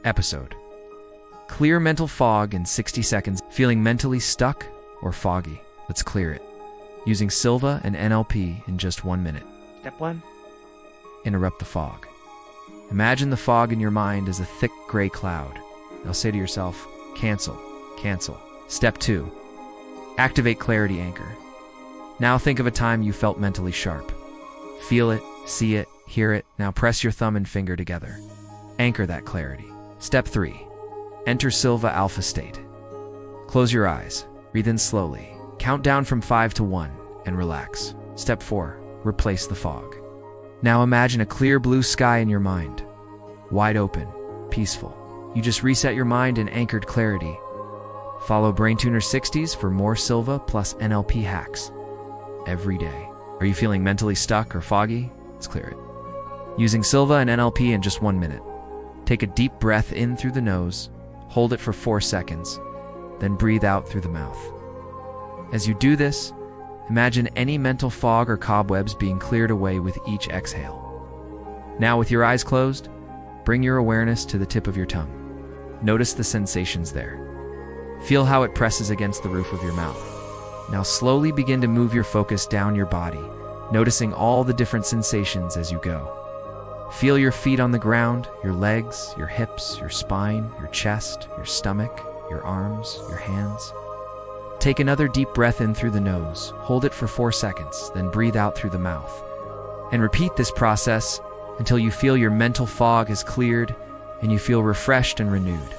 episode. Clear mental fog in 60 seconds. Feeling mentally stuck or foggy? Let's clear it. Using Silva and NLP in just 1 minute. Step 1. Interrupt the fog. Imagine the fog in your mind as a thick gray cloud. Now say to yourself, cancel, cancel. Step 2. Activate clarity anchor. Now think of a time you felt mentally sharp. Feel it, see it, hear it. Now press your thumb and finger together. Anchor that clarity. Step 3. Enter Silva Alpha state. Close your eyes. Breathe in slowly. Count down from 5 to 1 and relax. Step 4. Replace the fog. Now imagine a clear blue sky in your mind. Wide open, peaceful. You just reset your mind and anchored clarity. Follow BrainTuner 60s for more Silva plus NLP hacks every day. Are you feeling mentally stuck or foggy? Let's clear it. Using Silva and NLP in just 1 minute. Take a deep breath in through the nose, hold it for 4 seconds, then breathe out through the mouth. As you do this, imagine any mental fog or cobwebs being cleared away with each exhale. Now, with your eyes closed, bring your awareness to the tip of your tongue. Notice the sensations there. Feel how it presses against the roof of your mouth. Now slowly begin to move your focus down your body, noticing all the different sensations as you go. Feel your feet on the ground, your legs, your hips, your spine, your chest, your stomach, your arms, your hands. Take another deep breath in through the nose, hold it for 4 seconds, then breathe out through the mouth. And repeat this process until you feel your mental fog has cleared and you feel refreshed and renewed.